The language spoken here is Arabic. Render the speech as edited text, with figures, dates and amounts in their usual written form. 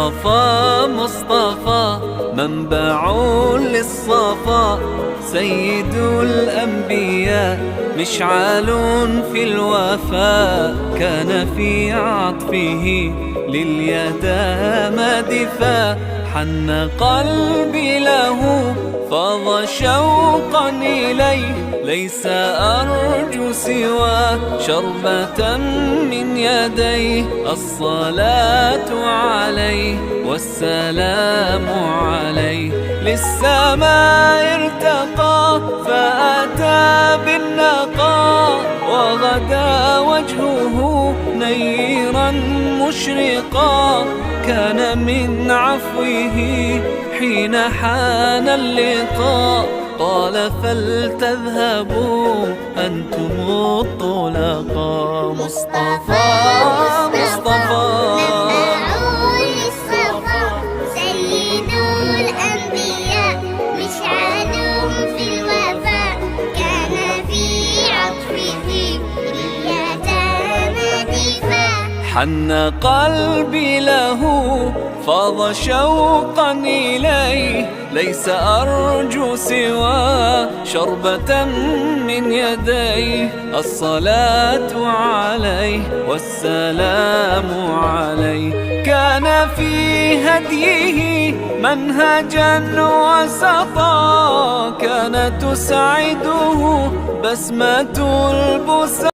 مصطفى مصطفى منبع للصفا، سيد الأنبياء مشعل في الوفاء، كان في عطفه لليتامى دفاع. حن قلبي له فاض شوقا إليه، ليس أرجو سوى شربة من يديه. الصلاة عليه والسلام عليه، للسماء ارتقى فأتى بالنقاء، وغدا وجهه نيرا مشرقا. كان من عفوه حين حان اللقاء، قال فلتذهبوا أنتم الطلقاء. مصطفى مصطفى سيد الأنبياء مشعل في الوفاء، كان في عطفه لليتامى دفاع. حن قلبي له فاض شوقا إليه، ليس أرجو سوى شربة من يديه. الصلاة عليه والسلام عليه، كان في هديه منهجا وسطا، كانت تسعده بسمة البسطاء.